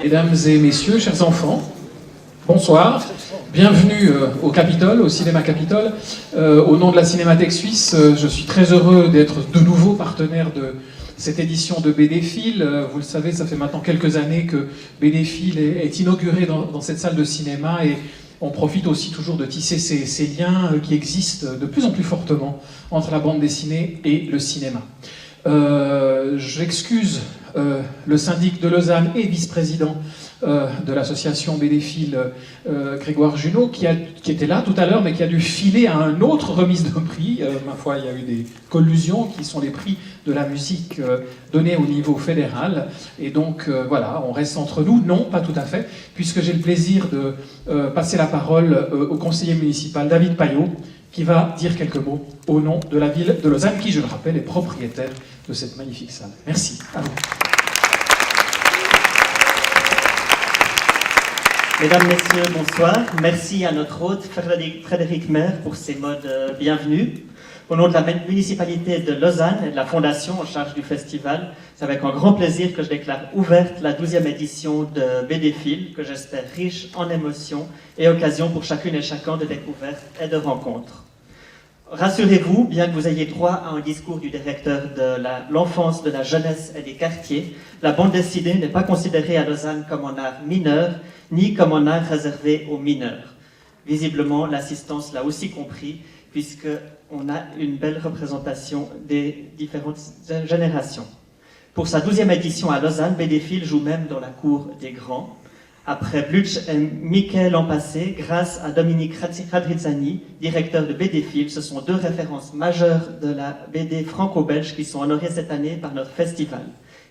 Mesdames et messieurs, chers enfants, bonsoir. Bienvenue au Capitole, au Cinéma Capitole. Au nom de la Cinémathèque Suisse, je suis très heureux d'être de nouveau partenaire de cette édition de BDFIL. Vous le savez, ça fait maintenant quelques années que BDFIL est inauguré dans cette salle de cinéma et on profite aussi toujours de tisser ces liens qui existent de plus en plus fortement entre la bande dessinée et le cinéma. J'excuse le syndic de Lausanne et vice-président de l'association BDFIL, Grégoire Junot, qui était là tout à l'heure, mais qui a dû filer à un autre remise de prix. Ma foi, il y a eu des collusions qui sont les prix de la musique donnés au niveau fédéral. Et donc, voilà, on reste entre nous. Non, pas tout à fait, puisque j'ai le plaisir de passer la parole au conseiller municipal David Payot, qui va dire quelques mots au nom de la ville de Lausanne, qui, je le rappelle, est propriétaire de cette magnifique salle. Merci. À vous. Mesdames, Messieurs, bonsoir. Merci à notre hôte Frédéric Maire pour ses mots de bienvenue. Au nom de la municipalité de Lausanne et de la fondation en charge du festival, c'est avec un grand plaisir que je déclare ouverte la 12e édition de BDFIL, que j'espère riche en émotions et occasion pour chacune et chacun de découvertes et de rencontres. Rassurez-vous, bien que vous ayez droit à un discours du directeur de l'enfance, de la jeunesse et des quartiers, la bande dessinée n'est pas considérée à Lausanne comme un art mineur, ni comme un art réservé aux mineurs. Visiblement, l'assistance l'a aussi compris, puisqu'on a une belle représentation des différentes générations. Pour sa 12e édition à Lausanne, BDFIL joue même dans la cour des grands. Après Blutch et Mickey l'an passé, grâce à Dominique Radrizzani, directeur de BDFIL, ce sont deux références majeures de la BD franco-belge qui sont honorées cette année par notre festival.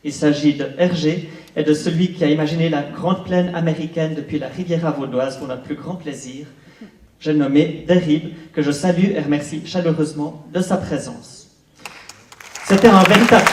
Il s'agit de Hergé et de celui qui a imaginé la grande plaine américaine depuis la Riviera vaudoise pour notre plus grand plaisir. J'ai nommé Derib, que je salue et remercie chaleureusement de sa présence. C'était un véritable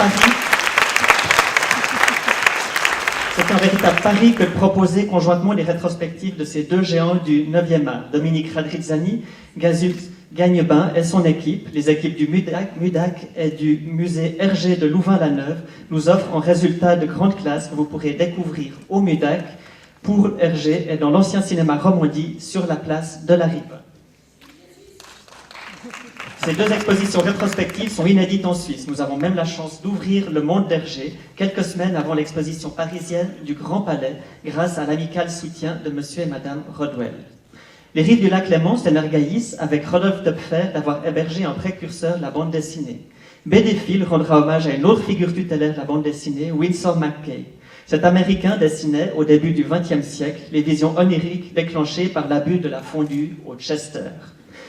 pari que de proposer conjointement les rétrospectives de ces deux géants du 9e art, Dominique Radrizzani, Gazux Gagnebin et son équipe, les équipes du MUDAC et du musée Hergé de Louvain-la-Neuve, nous offrent un résultat de grande classe que vous pourrez découvrir au MUDAC pour Hergé et dans l'ancien cinéma Romandie sur la place de la Rive. Ces deux expositions rétrospectives sont inédites en Suisse. Nous avons même la chance d'ouvrir le monde d'Hergé quelques semaines avant l'exposition parisienne du Grand Palais grâce à l'amical soutien de monsieur et madame Rodwell. Les Rives du lac Léman s'énorgueillissent avec Rodolphe Töpfer d'avoir hébergé un précurseur de la bande dessinée. BDFIL rendra hommage à une autre figure tutélaire de la bande dessinée, Winsor McCay. Cet Américain dessinait, au début du XXe siècle, les visions oniriques déclenchées par l'abus de la fondue au Chester.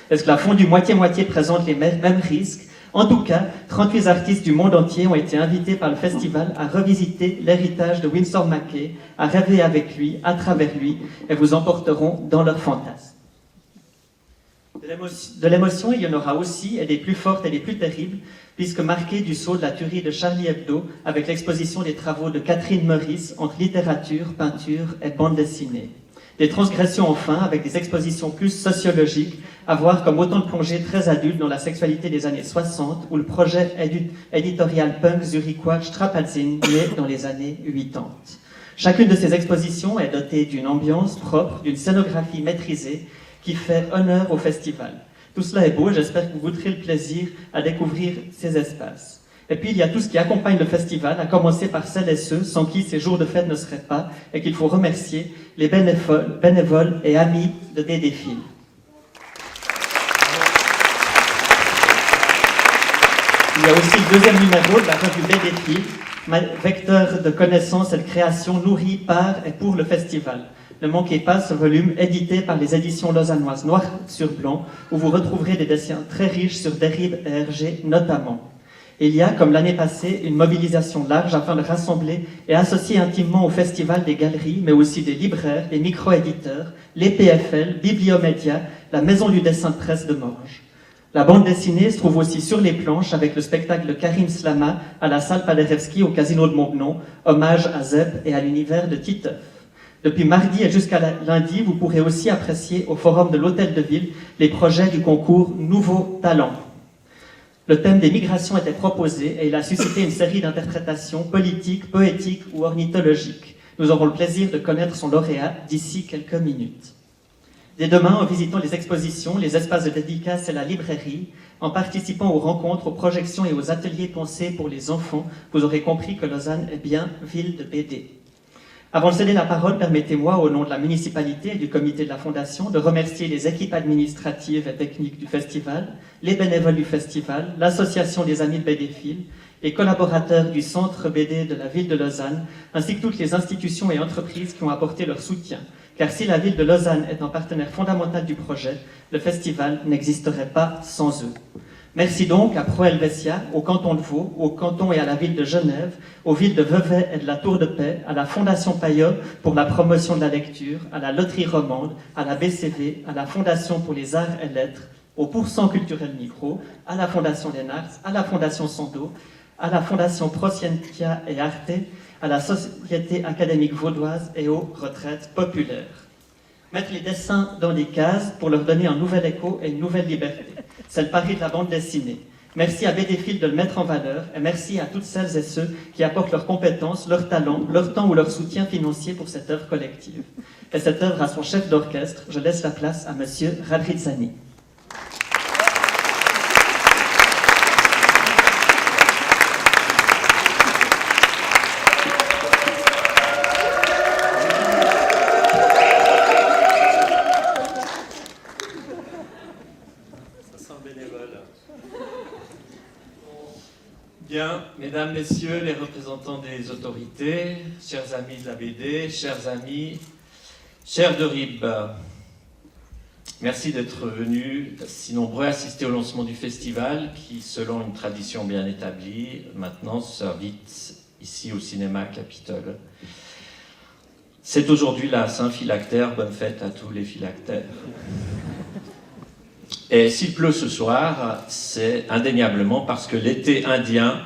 Est-ce que la fondue moitié-moitié présente les mêmes risques? En tout cas, 38 artistes du monde entier ont été invités par le festival à revisiter l'héritage de Winsor McCay, à rêver avec lui, à travers lui, et vous emporteront dans leurs fantasmes. De l'émotion, il y en aura aussi, et des plus fortes et des plus terribles, puisque marqué du sceau de la tuerie de Charlie Hebdo, avec l'exposition des travaux de Catherine Meurice entre littérature, peinture et bande dessinée. Des transgressions enfin, avec des expositions plus sociologiques, à voir comme autant de plongées très adultes dans la sexualité des années 60, ou le projet éditorial punk zurichois Strapazin, né dans les années 80. Chacune de ces expositions est dotée d'une ambiance propre, d'une scénographie maîtrisée, qui fait honneur au festival. Tout cela est beau et j'espère que vous goûterez le plaisir à découvrir ces espaces. Et puis il y a tout ce qui accompagne le festival, à commencer par celles et ceux sans qui ces jours de fête ne seraient pas, et qu'il faut remercier, les bénévoles et amis de BDFIL. Il y a aussi le deuxième numéro de la revue BDFIL, vecteur de connaissances et de création nourri par et pour le festival. Ne manquez pas ce volume édité par les éditions lausannoises Noir sur Blanc, où vous retrouverez des dessins très riches sur Derib et Hergé notamment. Il y a, comme l'année passée, une mobilisation large afin de rassembler et associer intimement au festival des galeries, mais aussi des libraires, des micro-éditeurs, les PFL, Bibliomédia, la Maison du dessin de presse de Morges. La bande dessinée se trouve aussi sur les planches avec le spectacle de Karim Slama à la salle Paderewski au Casino de Montbenon, hommage à Zep et à l'univers de Titeuf. Depuis mardi et jusqu'à lundi, vous pourrez aussi apprécier au forum de l'Hôtel de Ville les projets du concours Nouveaux Talents. Le thème des migrations était proposé et il a suscité une série d'interprétations politiques, poétiques ou ornithologiques. Nous aurons le plaisir de connaître son lauréat d'ici quelques minutes. Dès demain, en visitant les expositions, les espaces de dédicaces et la librairie, en participant aux rencontres, aux projections et aux ateliers pensés pour les enfants, vous aurez compris que Lausanne est bien ville de BD. Avant de céder la parole, permettez-moi, au nom de la municipalité et du comité de la Fondation, de remercier les équipes administratives et techniques du festival, les bénévoles du festival, l'association des Amis de BDPhil, les collaborateurs du Centre BD de la ville de Lausanne, ainsi que toutes les institutions et entreprises qui ont apporté leur soutien. Car si la ville de Lausanne est un partenaire fondamental du projet, le festival n'existerait pas sans eux. Merci donc à Pro Helvetia, au canton de Vaud, au canton et à la ville de Genève, aux villes de Vevey et de la Tour de Paix, à la Fondation Payot pour la promotion de la lecture, à la Loterie Romande, à la BCV, à la Fondation pour les Arts et Lettres, au Pourcent Culturel Micro, à la Fondation Lénards, à la Fondation Sando, à la Fondation Proscientia et Arte, à la Société académique vaudoise et aux retraites populaires. Mettre les dessins dans des cases pour leur donner un nouvel écho et une nouvelle liberté. C'est le pari de la bande dessinée. Merci à BDPhil de le mettre en valeur et merci à toutes celles et ceux qui apportent leurs compétences, leurs talents, leur temps ou leur soutien financier pour cette œuvre collective. Et cette œuvre a son chef d'orchestre. Je laisse la place à Monsieur Radrizzani. Bien, mesdames, messieurs, les représentants des autorités, chers amis de la BD, chers amis, chers de RIB, merci d'être venus si nombreux assister au lancement du festival qui, selon une tradition bien établie, maintenant s'invite ici au cinéma Capitole. C'est aujourd'hui la Saint-Philactère, bonne fête à tous les phylactères. Et s'il pleut ce soir, c'est indéniablement parce que l'été indien,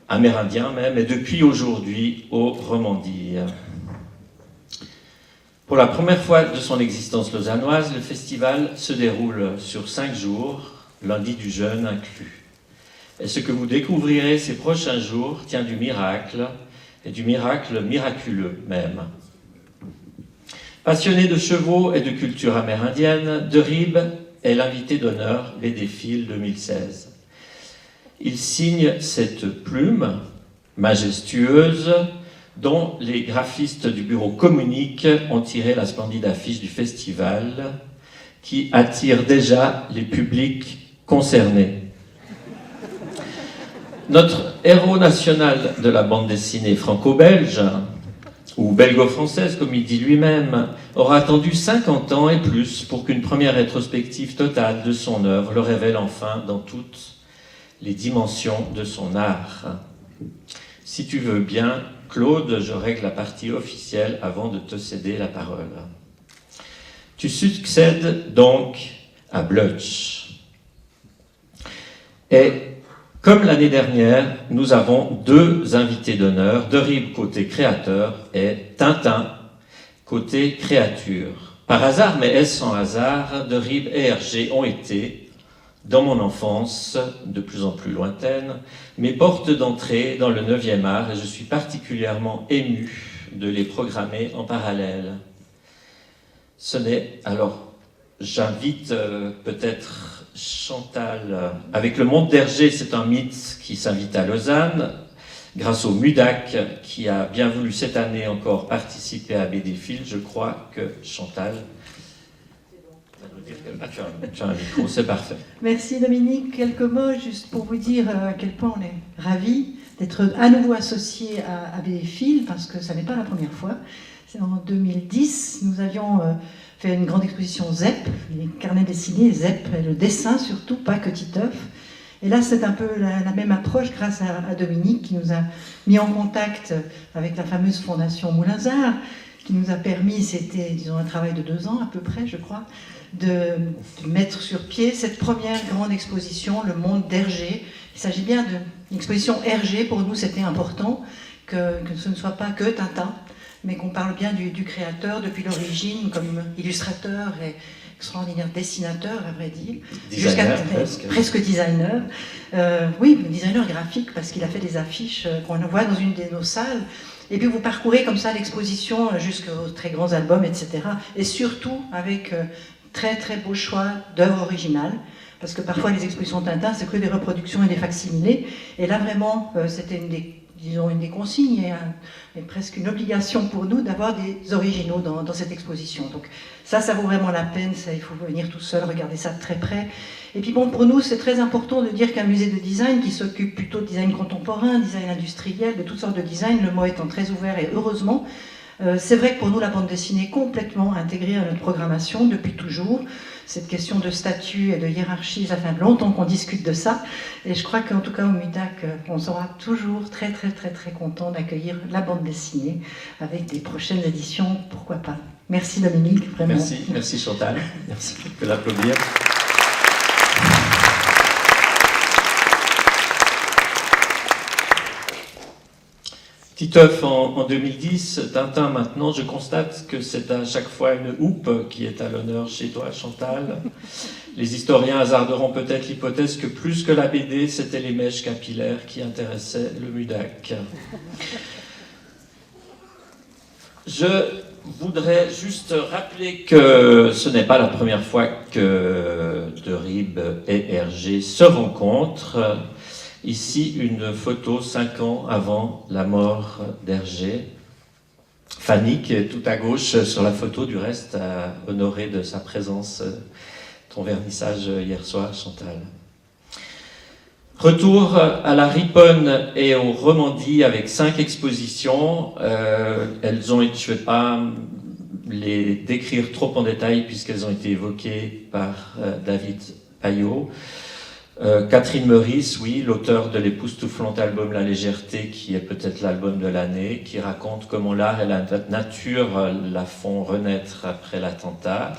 amérindien même, est depuis aujourd'hui au Romandie. Pour la première fois de son existence lausannoise, le festival se déroule sur 5 jours, lundi du jeûne inclus. Et ce que vous découvrirez ces prochains jours tient du miracle, et du miracle miraculeux même. Passionné de chevaux et de culture amérindienne, De Rib est l'invité d'honneur BDPhil 2016. Il signe cette plume majestueuse dont les graphistes du bureau communique ont tiré la splendide affiche du festival qui attire déjà les publics concernés. Notre héros national de la bande dessinée franco-belge, ou belgo-française comme il dit lui-même, aura attendu 50 ans et plus pour qu'une première rétrospective totale de son œuvre le révèle enfin dans toutes les dimensions de son art. Si tu veux bien, Claude, je règle la partie officielle avant de te céder la parole. Tu succèdes donc à Blutch. Et comme l'année dernière, nous avons 2 invités d'honneur, De Rib côté créateur et Tintin côté créature. Par hasard, mais est-ce sans hasard, De Rib et Hergé ont été, dans mon enfance, de plus en plus lointaine, mes portes d'entrée dans le 9e art et je suis particulièrement ému de les programmer en parallèle. Alors, j'invite peut-être Chantal, avec le monde d'Hergé, c'est un mythe qui s'invite à Lausanne, grâce au MUDAC, qui a bien voulu cette année encore participer à BDPhil. Je crois que Chantal va nous dire tu as un micro, c'est parfait. Merci Dominique. Quelques mots juste pour vous dire à quel point on est ravis d'être à nouveau associés à BDPhil, parce que ça n'est pas la première fois. C'est en 2010, nous avions fait une grande exposition ZEP, les carnets dessinés, ZEP, le dessin surtout, pas que Titeuf. Et là, c'est un peu la même approche grâce à Dominique qui nous a mis en contact avec la fameuse fondation Moulinsart, qui nous a permis, c'était disons un travail de 2 ans à peu près, je crois, de mettre sur pied cette première grande exposition, le monde d'Hergé. Il s'agit bien d'une exposition Hergé, pour nous c'était important, que ce ne soit pas que Tintin, mais qu'on parle bien du créateur depuis l'origine, comme illustrateur et extraordinaire dessinateur, à vrai dire. Designer, presque designer. Oui, designer graphique, parce qu'il a fait des affiches qu'on voit dans une de nos salles. Et puis vous parcourez comme ça l'exposition jusqu'aux très grands albums, etc. Et surtout avec très très beau choix d'œuvres originales. Parce que parfois les expositions Tintin, c'est que des reproductions et des facsimilés. Et là vraiment, c'était une des consignes et presque une obligation pour nous d'avoir des originaux dans cette exposition. Donc ça vaut vraiment la peine, il faut venir tout seul, regarder ça de très près. Et puis bon, pour nous, c'est très important de dire qu'un musée de design qui s'occupe plutôt de design contemporain, design industriel, de toutes sortes de design, le mot étant très ouvert et heureusement, c'est vrai que pour nous, la bande dessinée est complètement intégrée à notre programmation depuis toujours. Cette question de statut et de hiérarchie, ça fait longtemps qu'on discute de ça. Et je crois qu'en tout cas au MUDAC, on sera toujours très très très très content d'accueillir la bande dessinée avec des prochaines éditions, pourquoi pas. Merci Dominique, vraiment. Merci Chantal, merci de l'applaudir. Titeuf en 2010, Tintin maintenant, je constate que c'est à chaque fois une houppe qui est à l'honneur chez toi, Chantal. Les historiens hasarderont peut-être l'hypothèse que plus que la BD, c'était les mèches capillaires qui intéressaient le MUDAC. Je voudrais juste rappeler que ce n'est pas la première fois que Derrib et Hergé se rencontrent. Ici, une photo 5 ans avant la mort d'Hergé. Fanny, qui est tout à gauche sur la photo, du reste, a honoré de sa présence ton vernissage hier soir, Chantal. Retour à la Riponne et au Romandie avec 5 expositions. Je ne vais pas les décrire trop en détail puisqu'elles ont été évoquées par David Payot. Catherine Meurice, oui, l'auteur de l'époustouflant album La Légèreté, qui est peut-être l'album de l'année, qui raconte comment l'art et la nature la font renaître après l'attentat.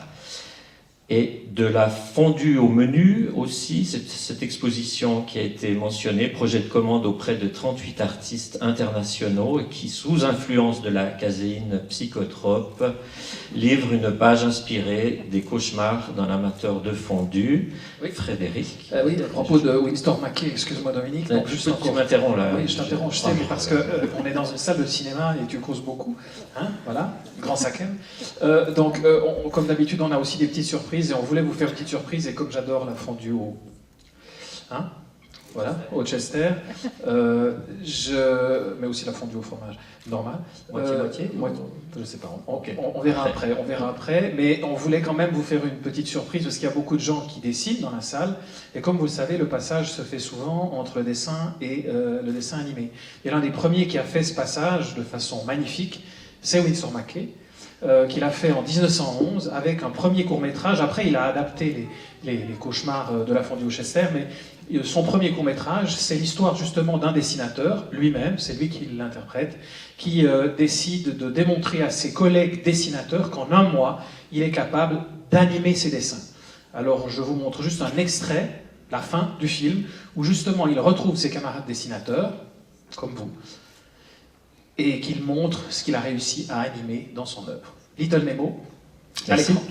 Et de la fondue au menu aussi, cette exposition qui a été mentionnée, projet de commande auprès de 38 artistes internationaux et qui, sous influence de la caséine psychotrope, livre une page inspirée des cauchemars d'un amateur de fondue. Oui. Frédéric. Oui, à propos de Winston McKay, excuse-moi Dominique. Donc, juste tu m'interromps là. Oui, je t'interromps, je sais, mais parce qu'on est dans une salle de cinéma et tu causes beaucoup. Hein, voilà, grand sakem. Donc, comme d'habitude, on a aussi des petites surprises et on voulait vous faire une petite surprise. Et comme j'adore la fondue au. Hein, voilà, au Chester. Mais aussi la fondue au fromage normal. Moitié-moitié je sais pas. Okay. On verra après. Mais on voulait quand même vous faire une petite surprise parce qu'il y a beaucoup de gens qui dessinent dans la salle. Et comme vous le savez, le passage se fait souvent entre le dessin et le dessin animé. Et l'un des premiers qui a fait ce passage de façon magnifique, c'est Winston McKay, qu'il a fait en 1911 avec un premier court-métrage. Après, il a adapté les cauchemars de la fondue au Chester, mais son premier court-métrage, c'est l'histoire justement d'un dessinateur, lui-même, c'est lui qui l'interprète, qui décide de démontrer à ses collègues dessinateurs qu'en un mois, il est capable d'animer ses dessins. Alors, je vous montre juste un extrait, la fin du film, où justement il retrouve ses camarades dessinateurs, comme vous, et qu'il montre ce qu'il a réussi à animer dans son œuvre. Little Nemo, à l'écran.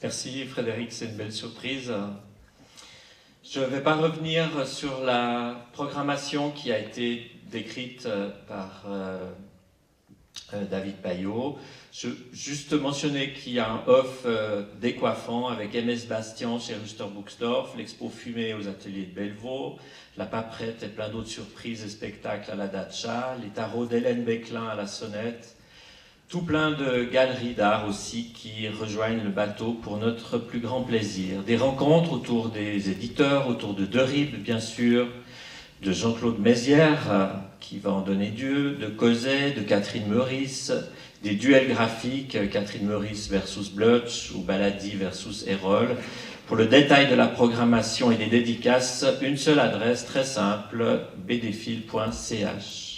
Merci Frédéric, c'est une belle surprise. Je ne vais pas revenir sur la programmation qui a été décrite par David Payot. Je juste mentionner qu'il y a un off décoiffant avec MS Bastian chez Ruster Buxdorf, l'expo fumée aux ateliers de Bellevaux, la paperette et plein d'autres surprises et spectacles à la Dacha, les tarots d'Hélène Beclin à la Sonnette, tout plein de galeries d'art aussi qui rejoignent le bateau pour notre plus grand plaisir. Des rencontres autour des éditeurs, autour de Derib bien sûr, de Jean-Claude Mézières qui va en donner Dieu, de Causet, de Catherine Meurice, des duels graphiques, Catherine Meurice versus Blutch ou Baladi versus Erol. Pour le détail de la programmation et des dédicaces, une seule adresse très simple, bdfil.ch.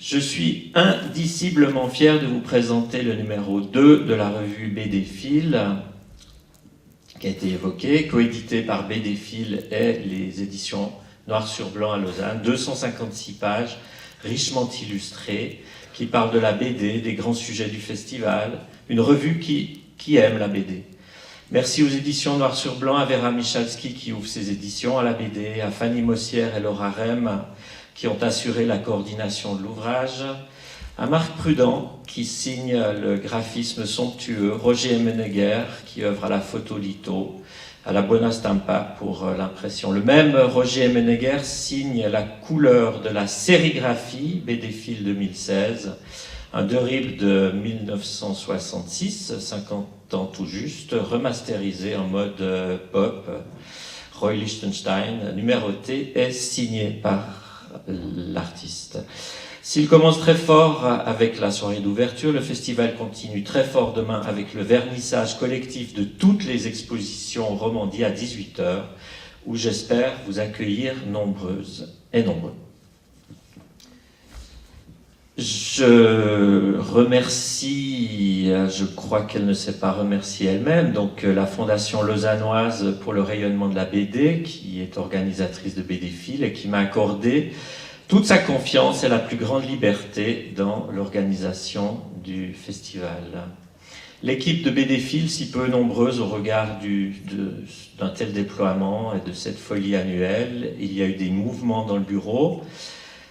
Je suis indiciblement fier de vous présenter le numéro 2 de la revue BD-Fil, qui a été évoqué, coédité par BD-Fil et les éditions Noir sur Blanc à Lausanne, 256 pages, richement illustrées, qui parle de la BD, des grands sujets du festival, une revue qui aime la BD. Merci aux éditions Noir sur Blanc, à Vera Michalski qui ouvre ses éditions, à la BD, à Fanny Mossière et Laura Rem qui ont assuré la coordination de l'ouvrage, à Marc Prudent qui signe le graphisme somptueux, Roger Menegger qui œuvre à la photo litho, à la Buona Stampa pour l'impression. Le même Roger Menegger signe la couleur de la sérigraphie BD-Fil 2016, un Derib de 1966, 50 ans tout juste, remasterisé en mode pop, Roy Lichtenstein, numéroté et signé par l'artiste. S'il commence très fort avec la soirée d'ouverture, le festival continue très fort demain avec le vernissage collectif de toutes les expositions en Romandie à 18h, où j'espère vous accueillir nombreuses et nombreux. Je remercie, je crois qu'elle ne s'est pas remerciée elle-même, donc la Fondation lausannoise pour le rayonnement de la BD, qui est organisatrice de BD-Fil et qui m'a accordé toute sa confiance et la plus grande liberté dans l'organisation du festival. L'équipe de BD-Fil, si peu nombreuse au regard d'un tel déploiement et de cette folie annuelle, il y a eu des mouvements dans le bureau.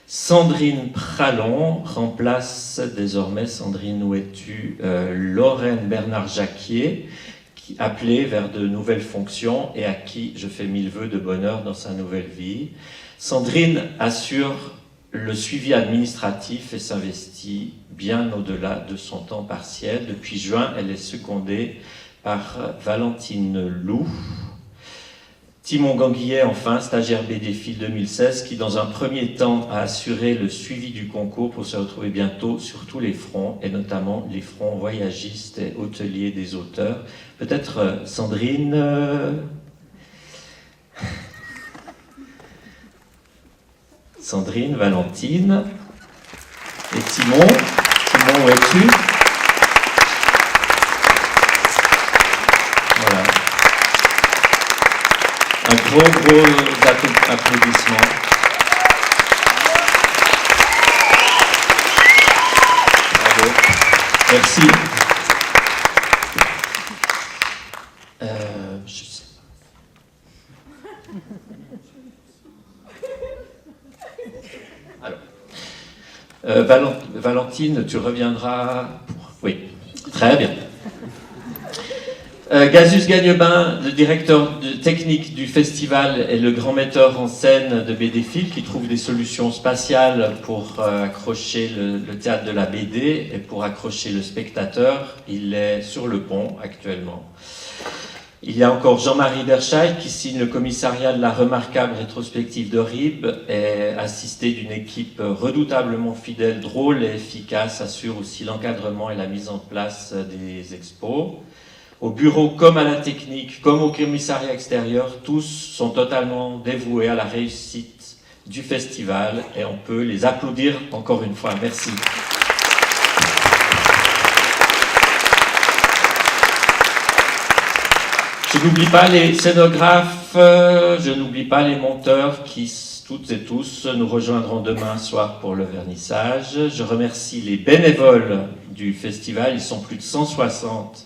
Sandrine Pralon remplace désormais, Sandrine, où es-tu, Lorraine Bernard-Jacquier, qui appelée vers de nouvelles fonctions et à qui je fais 1000 vœux de bonheur dans sa nouvelle vie. Sandrine assure le suivi administratif et s'investit bien au-delà de son temps partiel. Depuis juin, elle est secondée par Valentine Lou. Timon Ganguillet, enfin, stagiaire BD-Fil 2016, qui dans un premier temps a assuré le suivi du concours pour se retrouver bientôt sur tous les fronts, et notamment les fronts voyagistes et hôteliers des auteurs. Peut-être Sandrine... Sandrine, Valentine et Timon. Timon, où es-tu ? Voilà. Un gros applaudissement. Bravo. Merci. Je sais pas. Alors, Valentine, tu reviendras. Oui, très bien. Gazus Gagnebin, le directeur technique du festival et le grand metteur en scène de BD-Fil, qui trouve des solutions spatiales pour accrocher le théâtre de la BD et pour accrocher le spectateur. Il est sur le pont actuellement. Il y a encore Jean-Marie Derscheid qui signe le commissariat de la remarquable rétrospective de RIB et assisté d'une équipe redoutablement fidèle, drôle et efficace, assure aussi l'encadrement et la mise en place des expos. Au bureau comme à la technique, comme au commissariat extérieur, tous sont totalement dévoués à la réussite du festival et on peut les applaudir encore une fois. Merci. Je n'oublie pas les scénographes, je n'oublie pas les monteurs qui, toutes et tous, nous rejoindront demain soir pour le vernissage. Je remercie les bénévoles du festival, ils sont plus de 160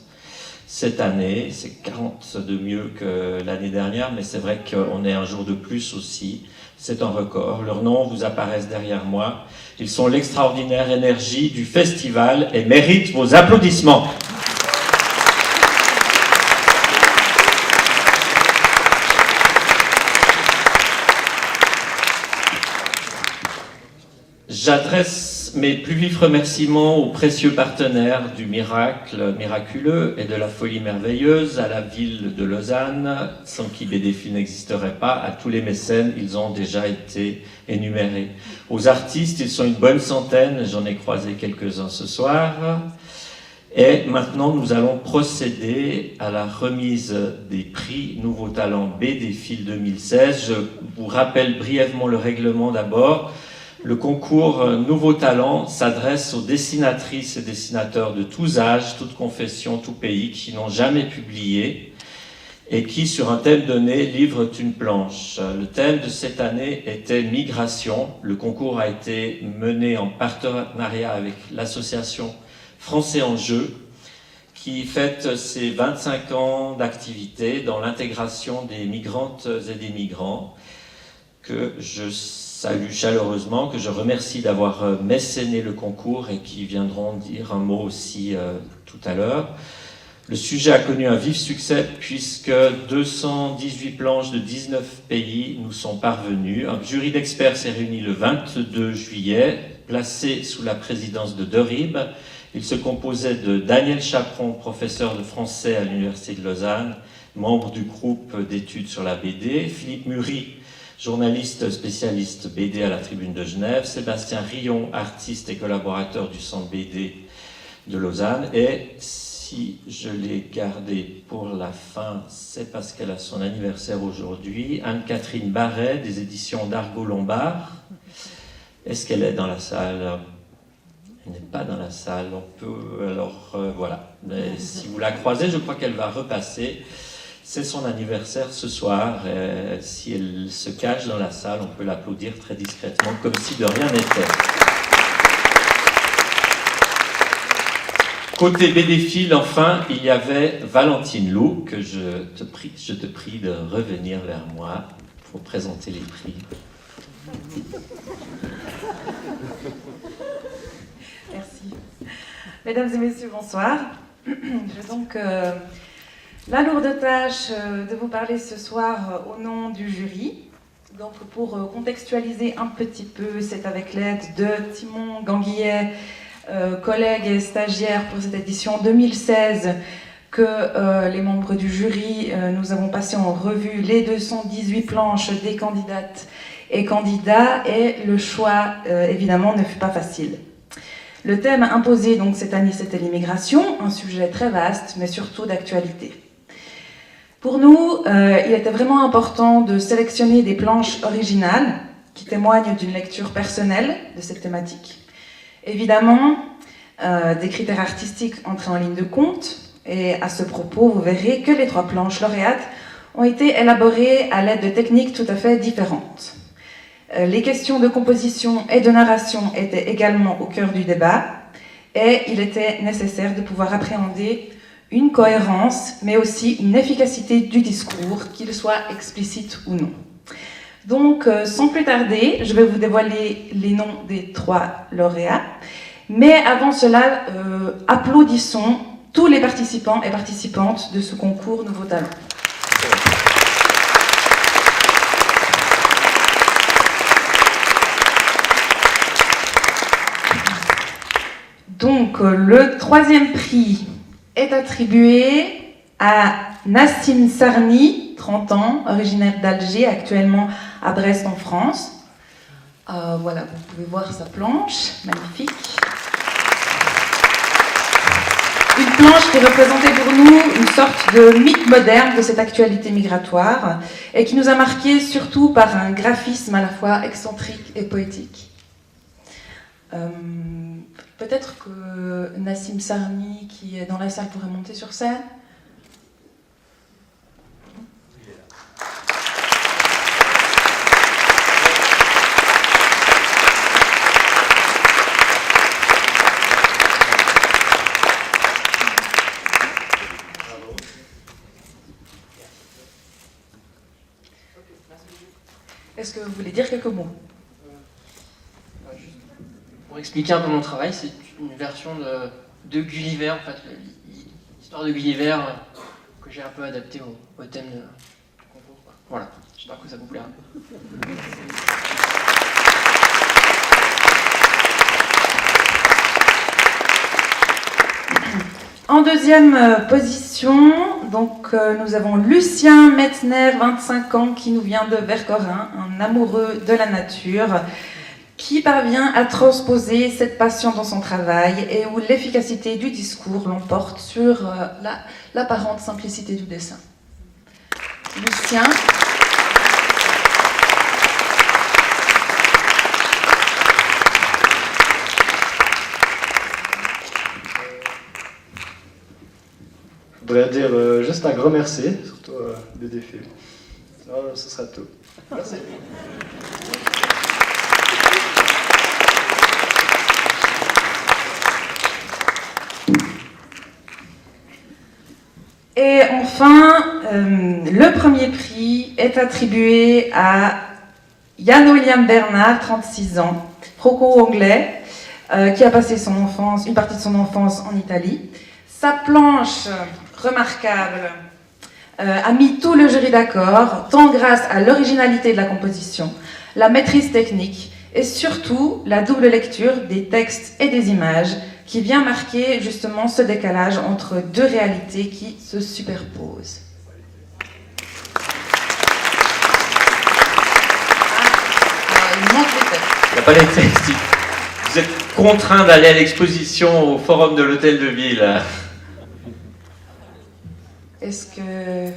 cette année. C'est 40 de mieux que l'année dernière, mais c'est vrai qu'on est un jour de plus aussi. C'est un record. Leurs noms vous apparaissent derrière moi. Ils sont l'extraordinaire énergie du festival et méritent vos applaudissements. J'adresse mes plus vifs remerciements aux précieux partenaires du miracle miraculeux et de la folie merveilleuse, à la ville de Lausanne, sans qui BDFIL n'existerait pas, à tous les mécènes, ils ont déjà été énumérés. Aux artistes, ils sont une bonne centaine, j'en ai croisé quelques-uns ce soir. Et maintenant, nous allons procéder à la remise des prix Nouveaux Talents BDFIL 2016. Je vous rappelle brièvement le règlement d'abord. Le concours Nouveaux Talents s'adresse aux dessinatrices et dessinateurs de tous âges, toutes confessions, tout pays, qui n'ont jamais publié et qui, sur un thème donné, livrent une planche. Le thème de cette année était Migration. Le concours a été mené en partenariat avec l'association Français en Jeu, qui fête ses 25 ans d'activité dans l'intégration des migrantes et des migrants, que je salue chaleureusement, que je remercie d'avoir mécéné le concours et qui viendront dire un mot aussi tout à l'heure. Le sujet a connu un vif succès puisque 218 planches de 19 pays nous sont parvenues. Un jury d'experts s'est réuni le 22 juillet, placé sous la présidence de Derib. Il se composait de Daniel Chaperon, professeur de français à l'Université de Lausanne, membre du groupe d'études sur la BD, Philippe Mury, journaliste spécialiste BD à la Tribune de Genève, Sébastien Rion, artiste et collaborateur du Centre BD de Lausanne, et si je l'ai gardé pour la fin, c'est parce qu'elle a son anniversaire aujourd'hui, Anne-Catherine Barret, des éditions d'Argo Lombard. Est-ce qu'elle est dans la salle ? Elle n'est pas dans la salle, on peut, alors voilà. Mais si vous la croisez, je crois qu'elle va repasser. C'est son anniversaire ce soir. Si elle se cache dans la salle, on peut l'applaudir très discrètement, comme si de rien n'était. Côté BDFIL, enfin, il y avait Valentine Lou, que je te prie de revenir vers moi pour présenter les prix. Merci. Mesdames et messieurs, bonsoir. J'ai donc la lourde tâche de vous parler ce soir au nom du jury. Donc pour contextualiser un petit peu, c'est avec l'aide de Timon Ganguillet, collègue et stagiaire pour cette édition 2016, que les membres du jury, nous avons passé en revue les 218 planches des candidates et candidats, et le choix, évidemment, ne fut pas facile. Le thème imposé donc cette année, c'était l'immigration, un sujet très vaste, mais surtout d'actualité. Pour nous, il était vraiment important de sélectionner des planches originales qui témoignent d'une lecture personnelle de cette thématique. Évidemment, des critères artistiques entraient en ligne de compte, et à ce propos, vous verrez que les 3 planches lauréates ont été élaborées à l'aide de techniques tout à fait différentes. Les questions de composition et de narration étaient également au cœur du débat, et il était nécessaire de pouvoir appréhender une cohérence, mais aussi une efficacité du discours, qu'il soit explicite ou non. Donc, sans plus tarder, je vais vous dévoiler les noms des 3 lauréats, mais avant cela, applaudissons tous les participants et participantes de ce concours Nouveaux Talents. Donc, le 3e prix est attribué à Nassim Sarni, 30 ans, originaire d'Alger, actuellement à Brest en France. Voilà, vous pouvez voir sa planche, magnifique. Une planche qui représentait pour nous une sorte de mythe moderne de cette actualité migratoire et qui nous a marqué surtout par un graphisme à la fois excentrique et poétique. Peut-être que Nassim Sarni, qui est dans la salle, pourrait monter sur scène. Est-ce que vous voulez dire quelques mots? Juste pour expliquer un peu mon travail, c'est une version de Gulliver, en fait, l'histoire de Gulliver que j'ai un peu adaptée au thème du concours, quoi. Voilà, j'espère que ça vous plaira. En deuxième position, donc, nous avons Lucien Metzner, 25 ans, qui nous vient de Vercorin, un amoureux de la nature, qui parvient à transposer cette passion dans son travail et où l'efficacité du discours l'emporte sur l'apparente simplicité du dessin. Lucien. Je voudrais dire juste un grand merci, surtout BD-Film. Ce sera tout. Merci. Et enfin, le premier prix est attribué à Jan William Bernard, 36 ans, franco-anglais, qui a passé une partie de son enfance en Italie. Sa planche remarquable a mis tout le jury d'accord, tant grâce à l'originalité de la composition, la maîtrise technique et surtout la double lecture des textes et des images qui vient marquer justement ce décalage entre deux réalités qui se superposent. Il manque les textes. Il n'y a pas les textes. Vous êtes contraint d'aller à l'exposition au forum de l'Hôtel de Ville. Est-ce que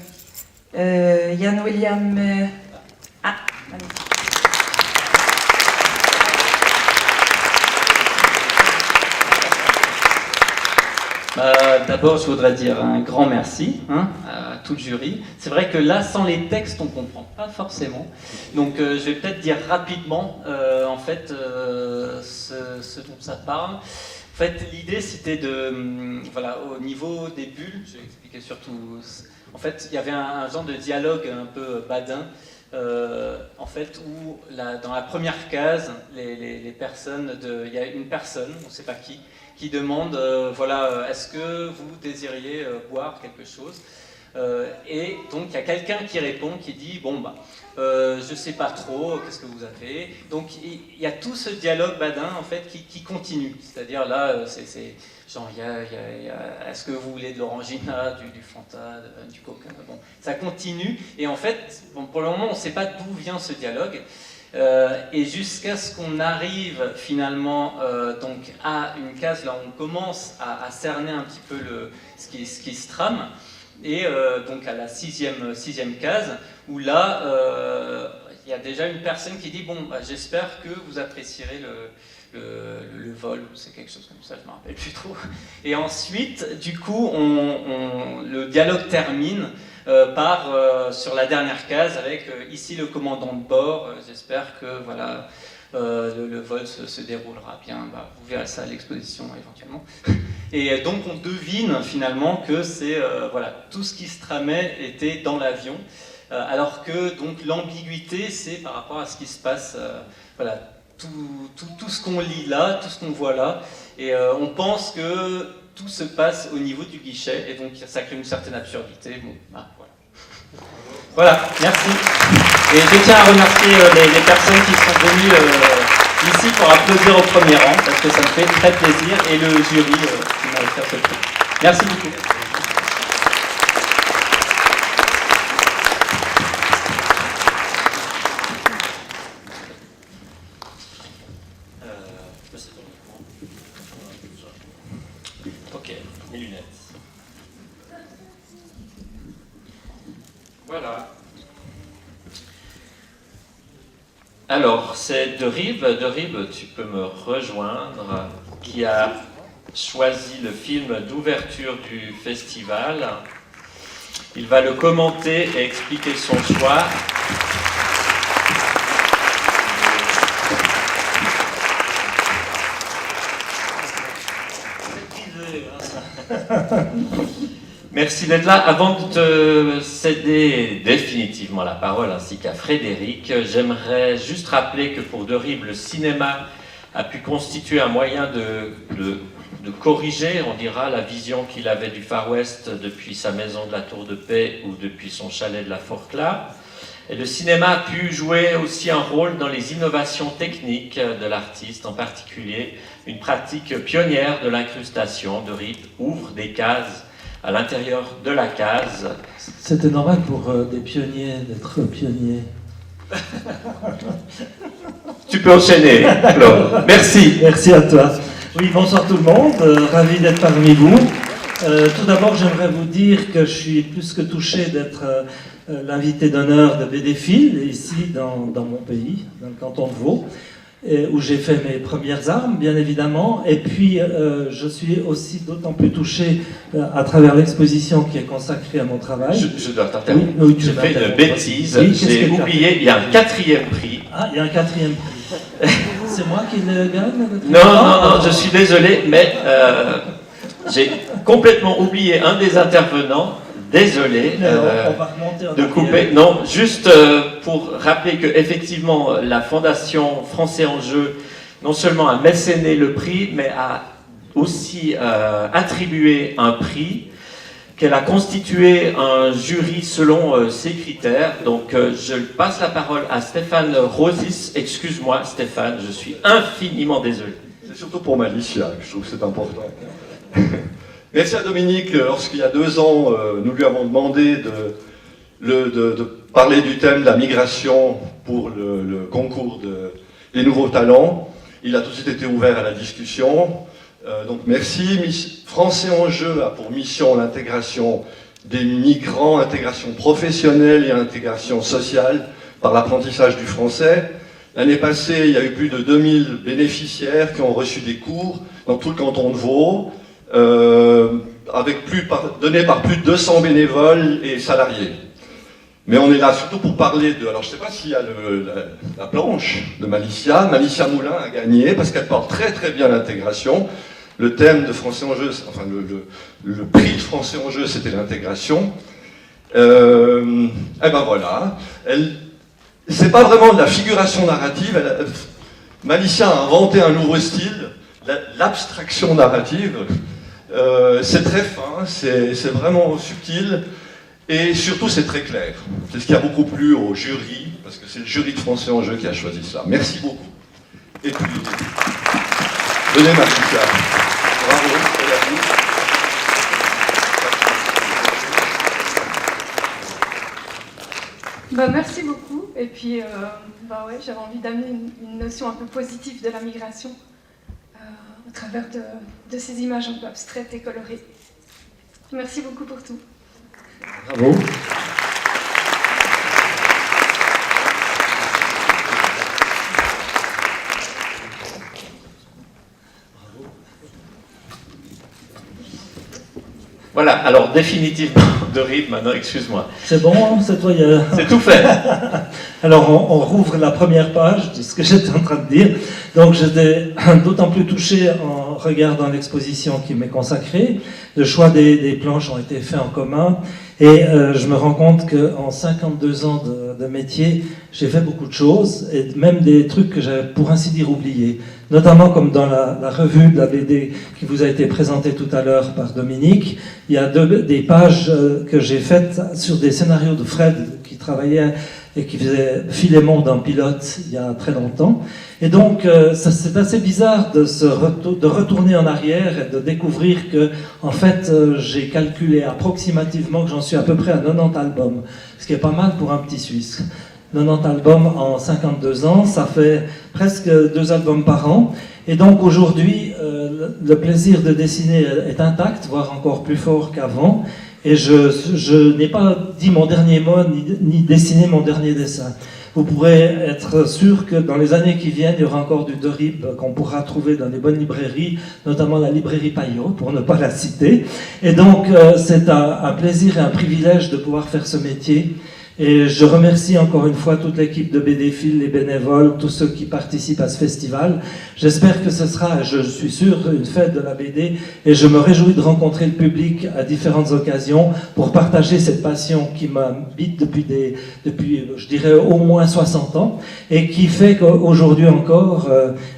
Jan William... Ah, magnifique. D'abord, je voudrais dire un grand merci à tout le jury. C'est vrai que là, sans les textes, on ne comprend pas forcément. Donc, je vais peut-être dire rapidement, en fait, ce dont ça parle. En fait, l'idée, c'était de... voilà, au niveau des bulles, je vais expliquer surtout... En fait, il y avait un genre de dialogue un peu badin, en fait, où dans la première case, les personnes... Il y a une personne, on ne sait pas qui demande, voilà, est-ce que vous désiriez boire quelque chose? Et donc il y a quelqu'un qui répond, qui dit, bon bah, je sais pas trop, qu'est-ce que vous avez? Donc il y a tout ce dialogue badin en fait qui continue. C'est-à-dire là, c'est genre, est-ce que vous voulez de l'orangina, du Fanta, du Coca? Bon, ça continue. Et en fait, bon, pour le moment, on ne sait pas d'où vient ce dialogue. Et jusqu'à ce qu'on arrive finalement donc à une case là où on commence à cerner un petit peu ce qui se trame, et donc à la sixième case où là il y a déjà une personne qui dit bon bah, j'espère que vous apprécierez le vol, c'est quelque chose comme ça, je ne me rappelle plus trop. Et ensuite du coup le dialogue termine sur la dernière case avec ici le commandant de bord, j'espère que voilà, le vol se déroulera bien, bah, vous verrez ça à l'exposition éventuellement. Et donc on devine finalement que c'est voilà, tout ce qui se tramait était dans l'avion, alors que donc l'ambiguïté c'est par rapport à ce qui se passe, voilà, tout ce qu'on lit là, tout ce qu'on voit là, et on pense que tout se passe au niveau du guichet, et donc ça crée une certaine absurdité. Bon, bah, voilà, merci. Et je tiens à remercier les personnes qui sont venues ici pour applaudir au premier rang, parce que ça me fait très plaisir, et le jury qui m'a offert ce prix. Merci beaucoup. Ok, les lunettes. Voilà. Alors, c'est de Rive, tu peux me rejoindre, qui a choisi le film d'ouverture du festival. Il va le commenter et expliquer son choix. Merci d'être là. Avant de te céder définitivement la parole, ainsi qu'à Frédéric, j'aimerais juste rappeler que pour Derib, le cinéma a pu constituer un moyen de corriger, on dira, la vision qu'il avait du Far West depuis sa maison de la Tour de Paix ou depuis son chalet de la Forclaz. Et le cinéma a pu jouer aussi un rôle dans les innovations techniques de l'artiste, en particulier une pratique pionnière de l'incrustation. Derib ouvre des cases à l'intérieur de la case. C'était normal pour des pionniers d'être pionniers. Tu peux enchaîner, Claude. Merci. Merci à toi. Oui, bonsoir tout le monde, ravi d'être parmi vous. Tout d'abord, j'aimerais vous dire que je suis plus que touché d'être l'invité d'honneur de BDFil, ici dans mon pays, dans le canton de Vaud, où j'ai fait mes premières armes, bien évidemment. Et puis, je suis aussi d'autant plus touché à travers l'exposition qui est consacrée à mon travail. Je dois t'interrompre. Oui, Je fais une bêtise. Oui, j'ai oublié, il y a un 4e prix. Ah, il y a un 4e prix. C'est moi qui le gagne? Non, je suis désolé, mais j'ai complètement oublié un des intervenants. Désolé on va remonter en de couper. Non, juste pour rappeler que effectivement la Fondation Français en Jeu non seulement a mécéné le prix, mais a aussi attribué un prix, qu'elle a constitué un jury selon ses critères. Donc je passe la parole à Stéphane Rosis. Excuse-moi Stéphane, je suis infiniment désolé. C'est surtout pour Malicia, je trouve que c'est important. Merci à Dominique, lorsqu'il y a 2 ans, nous lui avons demandé de parler du thème de la migration pour le concours des nouveaux talents. Il a tout de suite été ouvert à la discussion. Donc merci. Français en Jeu a pour mission l'intégration des migrants, intégration professionnelle et intégration sociale par l'apprentissage du français. L'année passée, il y a eu plus de 2000 bénéficiaires qui ont reçu des cours dans tout le canton de Vaud. Donné par plus de 200 bénévoles et salariés. Mais on est là surtout pour parler de... Alors je ne sais pas s'il y a la planche de Malicia. Malicia Moulin a gagné parce qu'elle porte très très bien l'intégration. Le thème de Français en Jeu, enfin le prix de Français en Jeu, c'était l'intégration. Et ben voilà. C'est pas vraiment de la figuration narrative. Malicia a inventé un nouveau style, l'abstraction narrative. C'est très fin, c'est vraiment subtil et surtout c'est très clair. C'est ce qui a beaucoup plu au jury, parce que c'est le jury de Français en Jeu qui a choisi ça. Merci beaucoup. Et puis, venez Malicia. Bravo, c'est la vie. Merci beaucoup. Et puis, j'avais envie d'amener une notion un peu positive de la migration au travers de ces images un peu abstraites et colorées. Merci beaucoup pour tout. Bravo. Voilà, alors définitivement, Derib, maintenant, excuse-moi. C'est bon, hein, c'est toi, C'est tout fait. Alors, on rouvre la première page de ce que j'étais en train de dire. Donc, j'étais d'autant plus touché en regardant l'exposition qui m'est consacrée. Le choix des planches ont été faits en commun. Et je me rends compte qu'en 52 ans de métier, j'ai fait beaucoup de choses, et même des trucs que j'avais, pour ainsi dire, oubliés. Notamment comme dans la revue de la BD qui vous a été présentée tout à l'heure par Dominique, il y a des pages que j'ai faites sur des scénarios de Fred qui travaillait et qui faisait Philémon dans Pilote il y a très longtemps. Et donc, c'est assez bizarre de retourner en arrière et de découvrir que, en fait, j'ai calculé approximativement que j'en suis à peu près à 90 albums, ce qui est pas mal pour un petit Suisse. 90 albums en 52 ans, ça fait presque 2 albums par an. Et donc aujourd'hui, le plaisir de dessiner est intact, voire encore plus fort qu'avant. Et je n'ai pas dit mon dernier mot, ni dessiné mon dernier dessin. Vous pourrez être sûr que dans les années qui viennent, il y aura encore du Derib qu'on pourra trouver dans les bonnes librairies, notamment la librairie Payot, pour ne pas la citer. Et donc, c'est un plaisir et un privilège de pouvoir faire ce métier. Et je remercie encore une fois toute l'équipe de BDFil, les bénévoles, tous ceux qui participent à ce festival. J'espère que ce sera, je suis sûr, une fête de la BD et je me réjouis de rencontrer le public à différentes occasions pour partager cette passion qui m'habite depuis, je dirais, au moins 60 ans et qui fait qu'aujourd'hui encore,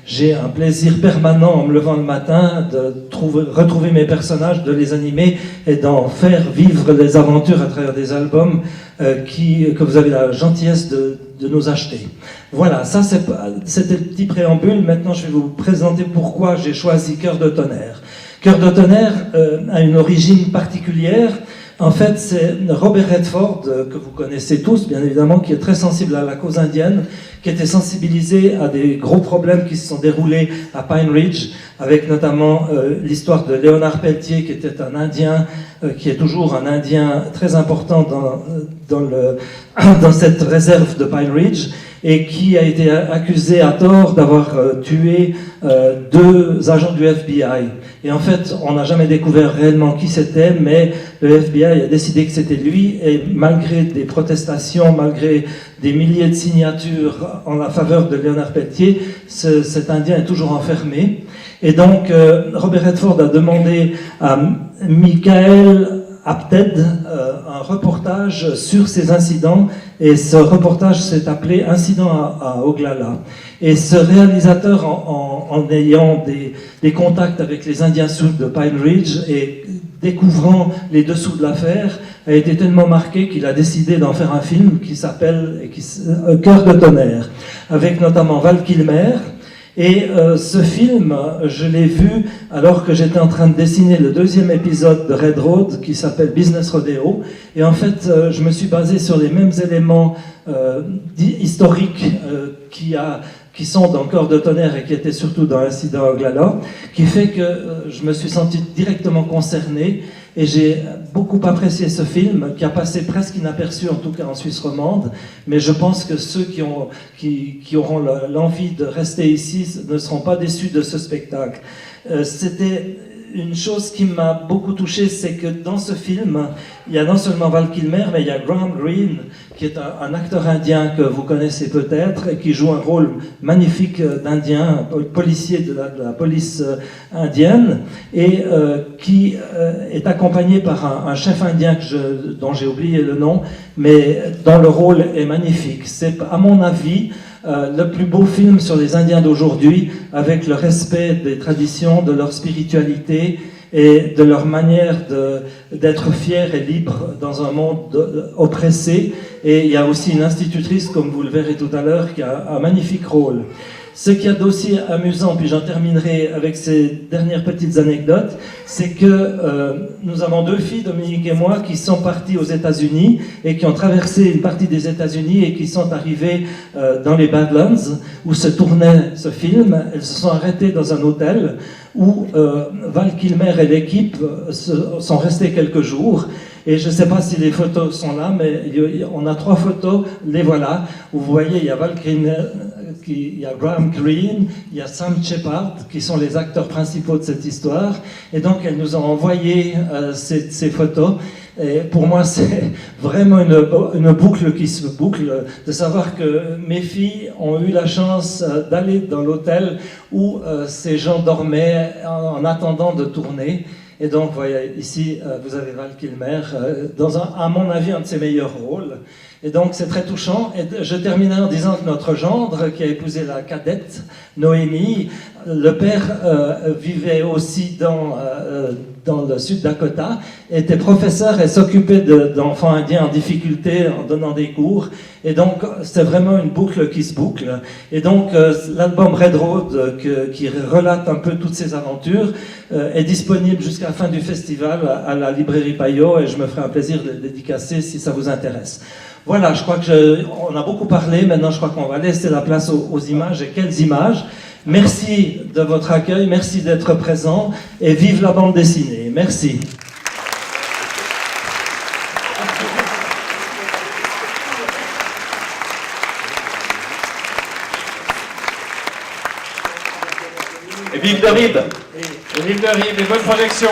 j'ai un plaisir permanent en me levant le matin de retrouver mes personnages, de les animer et d'en faire vivre les aventures à travers des albums que vous avez la gentillesse de nous acheter. Voilà, ça c'était le petit préambule. Maintenant, je vais vous présenter pourquoi j'ai choisi Cœur de tonnerre. Cœur de tonnerre a une origine particulière. En fait, c'est Robert Redford, que vous connaissez tous, bien évidemment, qui est très sensible à la cause indienne, qui était sensibilisé à des gros problèmes qui se sont déroulés à Pine Ridge, avec notamment l'histoire de Léonard Pelletier, qui était un Indien, qui est toujours un Indien très important dans cette réserve de Pine Ridge, et qui a été accusé à tort d'avoir tué 2 agents du FBI. Et en fait, on n'a jamais découvert réellement qui c'était, mais le FBI a décidé que c'était lui, et malgré des protestations, malgré des milliers de signatures en la faveur de Léonard Pelletier, cet Indien est toujours enfermé. Et donc, Robert Redford a demandé à Michael Apted un reportage sur ces incidents, et ce reportage s'est appelé Incident à Oglala. Et ce réalisateur, en ayant des contacts avec les Indiens Sioux de Pine Ridge et découvrant les dessous de l'affaire, a été tellement marqué qu'il a décidé d'en faire un film qui s'appelle Cœur de tonnerre, avec notamment Val Kilmer. Et ce film, je l'ai vu alors que j'étais en train de dessiner le 2e épisode de Red Road qui s'appelle Business Rodeo. Et en fait, je me suis basé sur les mêmes éléments historiques qui sont dans Cœur de tonnerre et qui étaient surtout dans Incident à Oglala, qui fait que je me suis senti directement concerné. Et j'ai beaucoup apprécié ce film, qui a passé presque inaperçu, en tout cas en Suisse romande, mais je pense que ceux qui auront l'envie de rester ici ne seront pas déçus de ce spectacle. C'était une chose qui m'a beaucoup touché, c'est que dans ce film, il y a non seulement Val Kilmer, mais il y a Graham Greene, qui est un acteur indien que vous connaissez peut-être, et qui joue un rôle magnifique d'Indien, policier de la police indienne, et qui est accompagné par un chef indien dont j'ai oublié le nom, mais dont le rôle est magnifique. C'est, à mon avis, le plus beau film sur les Indiens d'aujourd'hui, avec le respect des traditions, de leur spiritualité et de leur manière d'être fiers et libres dans un monde oppressé. Et il y a aussi une institutrice, comme vous le verrez tout à l'heure, qui a un magnifique rôle. Ce qu'il y a d'aussi amusant, puis j'en terminerai avec ces dernières petites anecdotes, c'est que nous avons 2 filles, Dominique et moi, qui sont parties aux États-Unis et qui ont traversé une partie des États-Unis et qui sont arrivées dans les Badlands où se tournait ce film. Elles se sont arrêtées dans un hôtel où Val Kilmer et l'équipe sont restés quelques jours. Et je ne sais pas si les photos sont là, mais on a 3 photos, les voilà, où vous voyez, il y a Val Kilmer, il y a Graham Greene, il y a Sam Shepard, qui sont les acteurs principaux de cette histoire. Et donc, elles nous ont envoyé ces photos. Et pour moi, c'est vraiment une boucle qui se boucle, de savoir que mes filles ont eu la chance d'aller dans l'hôtel où ces gens dormaient en attendant de tourner. Et donc, voyez, ici, vous avez Val Kilmer, dans à mon avis, un de ses meilleurs rôles. Et donc, c'est très touchant. Et je terminerai en disant que notre gendre, qui a épousé la cadette, Noémie, le père vivait aussi dans le Sud-Dakota, était professeur et s'occupait d'enfants indiens en difficulté en donnant des cours. Et donc, c'est vraiment une boucle qui se boucle. Et donc, l'album Red Road, qui relate un peu toutes ces aventures, est disponible jusqu'à la fin du festival à la librairie Payot, et je me ferai un plaisir de le dédicacer si ça vous intéresse. Voilà, je crois qu'on a beaucoup parlé. Maintenant, je crois qu'on va laisser la place aux images. Et quelles images! Merci de votre accueil, merci d'être présent, et vive la bande dessinée. Merci. Et vive de Rib! Et vive de Rib, et bonne projection.